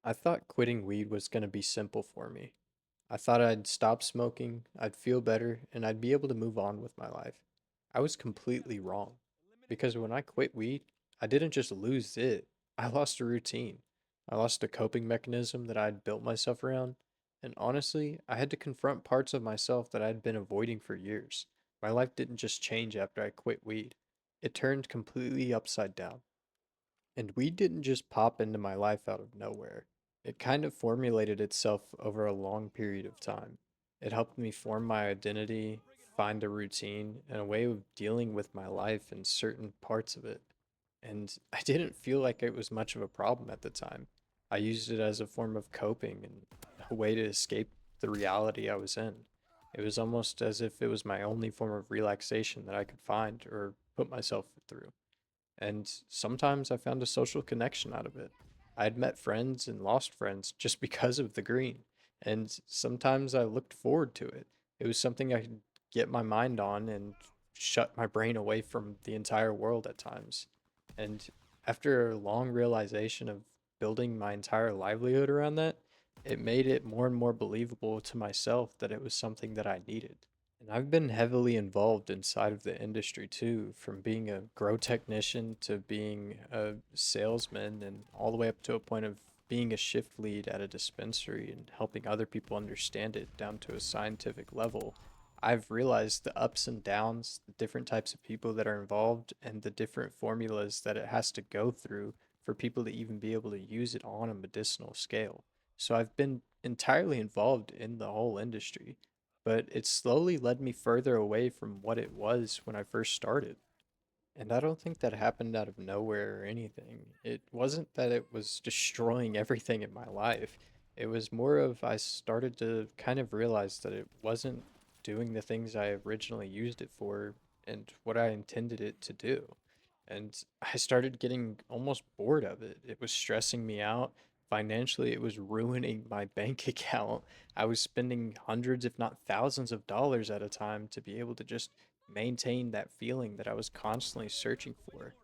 I thought quitting weed was going to be simple for me. I thought I'd stop smoking, I'd feel better, and I'd be able to move on with my life. I was completely wrong. Because when I quit weed, I didn't just lose it, I lost a routine. I lost a coping mechanism that I'd built myself around. And honestly, I had to confront parts of myself that I'd been avoiding for years. My life didn't just change after I quit weed, it turned completely upside down. And weed didn't just pop into my life out of nowhere. It kind of formulated itself over a long period of time. It helped me form my identity, find a routine, and a way of dealing with my life and certain parts of it. And I didn't feel like it was much of a problem at the time. I used it as a form of coping and a way to escape the reality I was in. It was almost as if it was my only form of relaxation that I could find or put myself through. And sometimes I found a social connection out of it. I'd met friends and lost friends just because of the green. And sometimes I looked forward to it. It was something I could get my mind on and shut my brain away from the entire world at times. And after a long realization of building my entire livelihood around that, it made it more and more believable to myself that it was something that I needed. And I've been heavily involved inside of the industry too, from being a grow technician to being a salesman and all the way up to a point of being a shift lead at a dispensary and helping other people understand it down to a scientific level. I've realized the ups and downs, the different types of people that are involved, and the different formulas that it has to go through for people to even be able to use it on a medicinal scale. So I've been entirely involved in the whole industry, but it slowly led me further away from what it was when I first started. And I don't think that happened out of nowhere or anything. It wasn't that it was destroying everything in my life. It was more of I started to kind of realize that it wasn't doing the things I originally used it for and what I intended it to do. And I started getting almost bored of it. It was stressing me out. Financially, it was ruining my bank account. I was spending hundreds, if not thousands of dollars at a time to be able to just maintain that feeling that I was constantly searching for.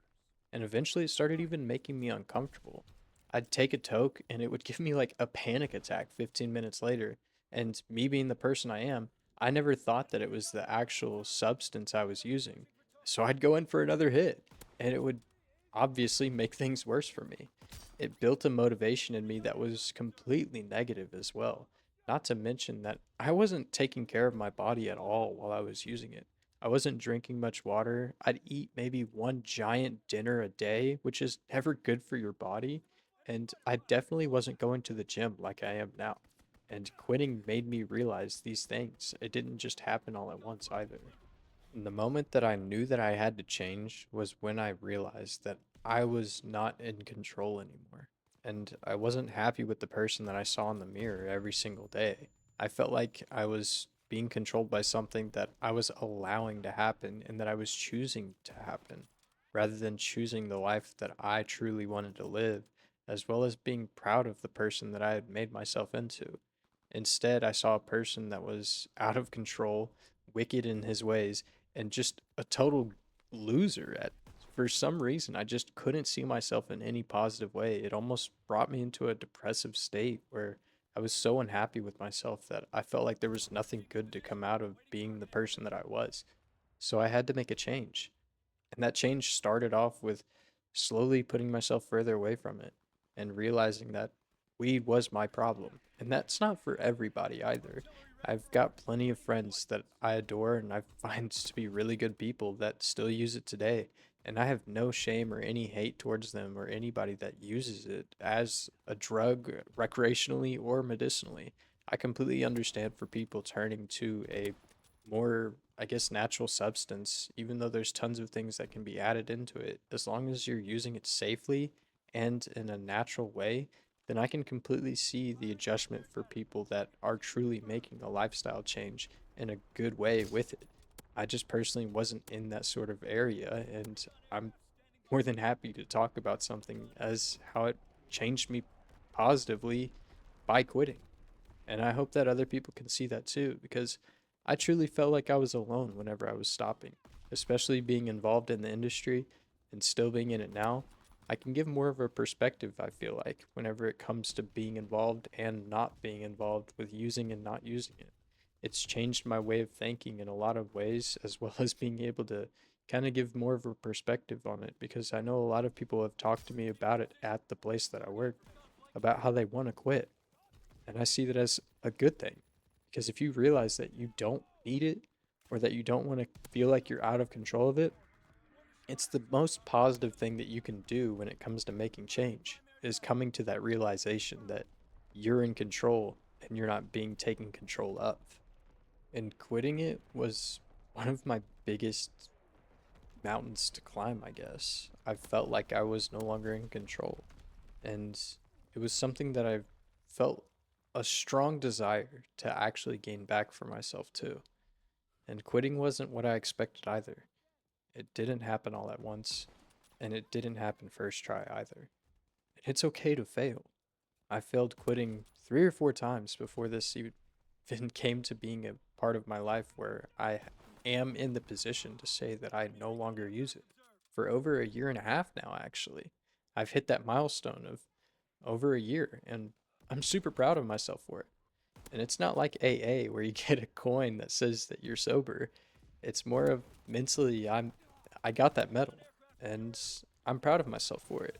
And eventually it started even making me uncomfortable. I'd take a toke and it would give me like a panic attack 15 minutes later. And me being the person I am, I never thought that it was the actual substance I was using. So I'd go in for another hit and it would obviously make things worse for me. It built a motivation in me that was completely negative as well. Not to mention that I wasn't taking care of my body at all while I was using it. I wasn't drinking much water. I'd eat maybe one giant dinner a day, which is never good for your body. And I definitely wasn't going to the gym like I am now. And quitting made me realize these things. It didn't just happen all at once either. And the moment that I knew that I had to change was when I realized that I was not in control anymore. And I wasn't happy with the person that I saw in the mirror every single day. I felt like I was being controlled by something that I was allowing to happen and that I was choosing to happen, rather than choosing the life that I truly wanted to live, as well as being proud of the person that I had made myself into. Instead, I saw a person that was out of control, wicked in his ways, and just a total loser at for some reason I just couldn't see myself in any positive way. It almost brought me into a depressive state where I was so unhappy with myself that I felt like there was nothing good to come out of being the person that I was. So I had to make a change. And that change started off with slowly putting myself further away from it and realizing that weed was my problem. And that's not for everybody either. I've got plenty of friends that I adore and I find to be really good people that still use it today. And I have no shame or any hate towards them or anybody that uses it as a drug, recreationally or medicinally. I completely understand for people turning to a more, I guess, natural substance, even though there's tons of things that can be added into it, as long as you're using it safely and in a natural way, then I can completely see the adjustment for people that are truly making a lifestyle change in a good way with it. I just personally wasn't in that sort of area, and I'm more than happy to talk about something as how it changed me positively by quitting. And I hope that other people can see that too, because I truly felt like I was alone whenever I was stopping, especially being involved in the industry and still being in it now. I can give more of a perspective, I feel like, whenever it comes to being involved and not being involved with using and not using it. It's changed my way of thinking in a lot of ways, as well as being able to kind of give more of a perspective on it, because I know a lot of people have talked to me about it at the place that I work, about how they want to quit. And I see that as a good thing, because if you realize that you don't need it or that you don't want to feel like you're out of control of it, it's the most positive thing that you can do when it comes to making change, is coming to that realization that you're in control and you're not being taken control of. And quitting it was one of my biggest mountains to climb, I guess. I felt like I was no longer in control. And it was something that I felt a strong desire to actually gain back for myself too. And quitting wasn't what I expected either. It didn't happen all at once, and it didn't happen first try either. And it's okay to fail. I failed quitting 3 or 4 times before this even came to being a part of my life where I am in the position to say that I no longer use it. For over a year and a half now, actually. I've hit that milestone of over a year, and I'm super proud of myself for it. And it's not like AA where you get a coin that says that you're sober. It's more of mentally I got that medal and I'm proud of myself for it.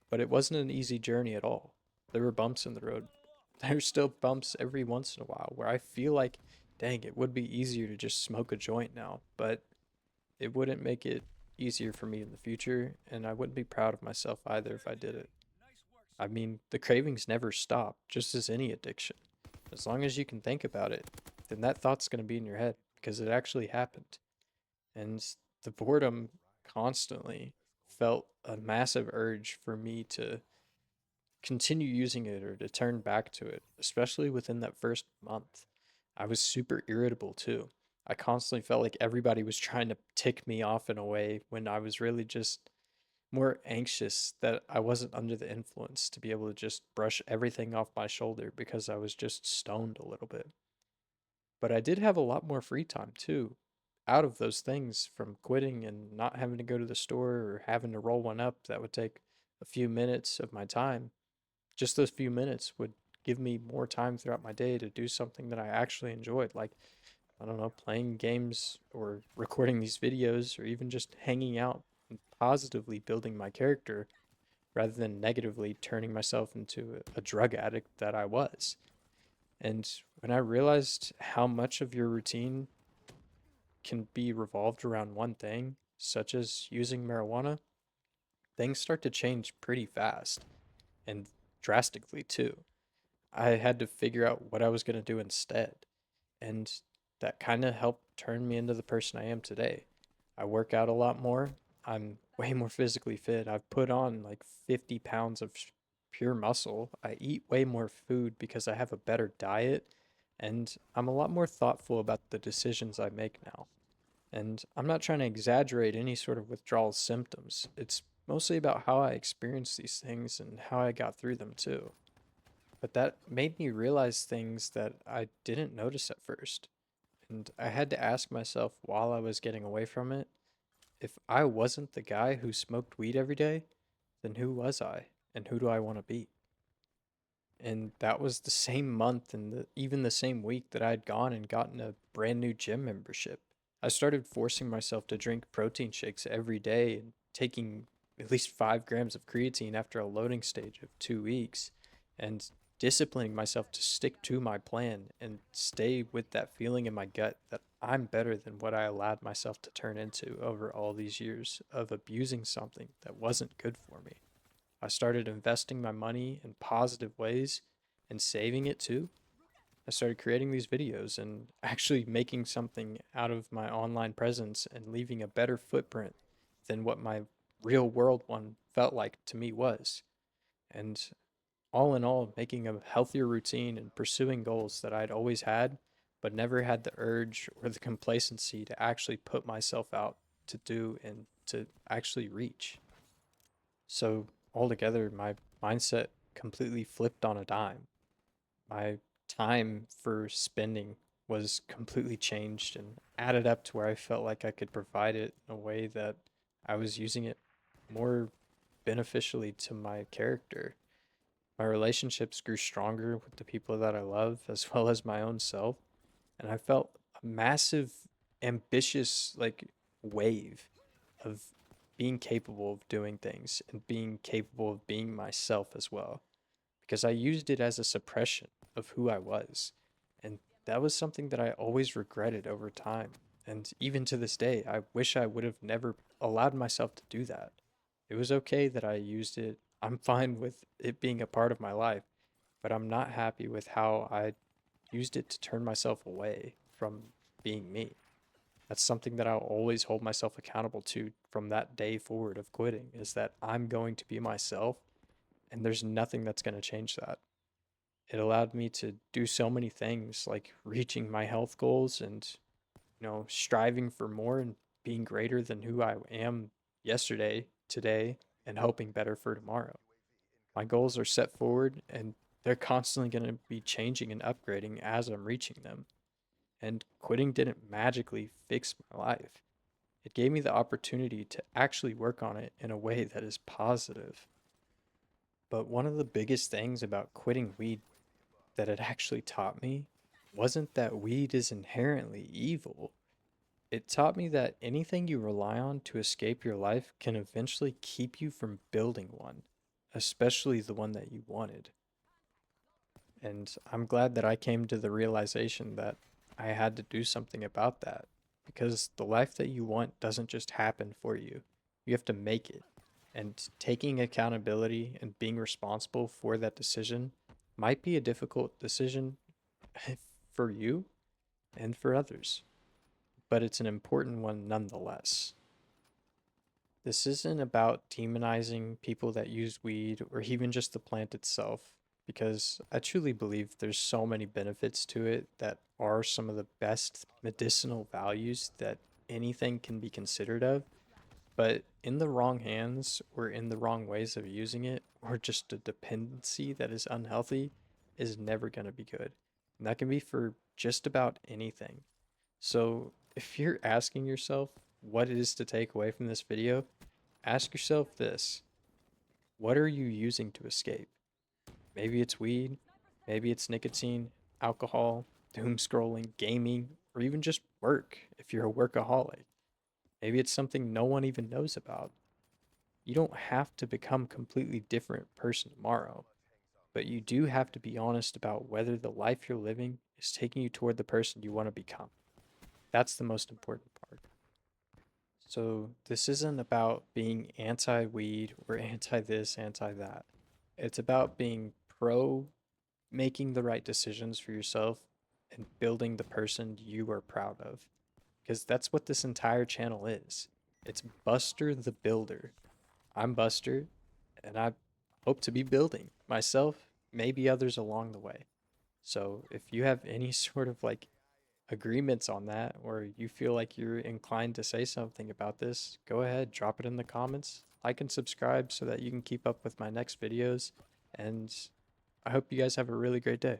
But it wasn't an easy journey at all. There were bumps in the road. There's still bumps every once in a while where I feel like, dang, it would be easier to just smoke a joint now, but it wouldn't make it easier for me in the future, and I wouldn't be proud of myself either if I did it. I mean, the cravings never stop, just as any addiction. As long as you can think about it, then that thought's going to be in your head because it actually happened. And the boredom constantly felt a massive urge for me to continue using it or to turn back to it, especially within that first month. I was super irritable too. I constantly felt like everybody was trying to tick me off in a way when I was really just more anxious that I wasn't under the influence to be able to just brush everything off my shoulder because I was just stoned a little bit. But I did have a lot more free time too, out of those things from quitting and not having to go to the store or having to roll one up that would take a few minutes of my time. Just those few minutes would give me more time throughout my day to do something that I actually enjoyed, like, I don't know, playing games or recording these videos or even just hanging out and positively building my character rather than negatively turning myself into a drug addict that I was. And when I realized how much of your routine can be revolved around one thing, such as using marijuana, things start to change pretty fast and drastically too. I had to figure out what I was going to do instead. And that kind of helped turn me into the person I am today. I work out a lot more. I'm way more physically fit. I've put on like 50 pounds of pure muscle. I eat way more food because I have a better diet. And I'm a lot more thoughtful about the decisions I make now. And I'm not trying to exaggerate any sort of withdrawal symptoms. It's mostly about how I experienced these things and how I got through them too. But that made me realize things that I didn't notice at first. And I had to ask myself while I was getting away from it, if I wasn't the guy who smoked weed every day, then who was I? And who do I want to be? And that was the same month and even the same week that I had gone and gotten a brand new gym membership. I started forcing myself to drink protein shakes every day and taking at least 5 grams of creatine after a loading stage of 2 weeks and disciplining myself to stick to my plan and stay with that feeling in my gut that I'm better than what I allowed myself to turn into over all these years of abusing something that wasn't good for me. I started investing my money in positive ways and saving it too. I started creating these videos and actually making something out of my online presence and leaving a better footprint than what my real world one felt like to me was. And all in all, making a healthier routine and pursuing goals that I'd always had, but never had the urge or the complacency to actually put myself out to do and to actually reach. So altogether, my mindset completely flipped on a dime. My time for spending was completely changed and added up to where I felt like I could provide it in a way that I was using it more beneficially to my character. My relationships grew stronger with the people that I love as well as my own self, and I felt a massive ambitious wave of being capable of doing things and being capable of being myself as well, because I used it as a suppression of who I was. And that was something that I always regretted over time. And even to this day, I wish I would have never allowed myself to do that. It was okay that I used it. I'm fine with it being a part of my life, but I'm not happy with how I used it to turn myself away from being me. That's something that I'll always hold myself accountable to from that day forward of quitting, is that I'm going to be myself, and there's nothing that's going to change that. It allowed me to do so many things, like reaching my health goals and, striving for more and being greater than who I am yesterday, today, and hoping better for tomorrow. My goals are set forward, and they're constantly going to be changing and upgrading as I'm reaching them. And quitting didn't magically fix my life. It gave me the opportunity to actually work on it in a way that is positive. But one of the biggest things about quitting weed that it actually taught me wasn't that weed is inherently evil. It taught me that anything you rely on to escape your life can eventually keep you from building one, especially the one that you wanted. And I'm glad that I came to the realization that I had to do something about that, because the life that you want doesn't just happen for you. You have to make it. And taking accountability and being responsible for that decision might be a difficult decision for you and for others, but it's an important one nonetheless. This isn't about demonizing people that use weed or even just the plant itself, because I truly believe there's so many benefits to it that are some of the best medicinal values that anything can be considered of. But in the wrong hands or in the wrong ways of using it, or just a dependency that is unhealthy, is never going to be good. And that can be for just about anything. So if you're asking yourself what it is to take away from this video, ask yourself this: what are you using to escape? Maybe it's weed, maybe it's nicotine, alcohol, doom scrolling, gaming, or even just work if you're a workaholic. Maybe it's something no one even knows about. You don't have to become a completely different person tomorrow, but you do have to be honest about whether the life you're living is taking you toward the person you want to become. That's the most important part. So, this isn't about being anti weed or anti this, anti that. It's about being pro making the right decisions for yourself and building the person you are proud of. Because that's what this entire channel is. It's Buster the Builder. I'm Buster, and I hope to be building myself, maybe others along the way. So if you have any sort of agreements on that, or you feel like you're inclined to say something about this, go ahead, drop it in the comments. Like and subscribe so that you can keep up with my next videos. And I hope you guys have a really great day.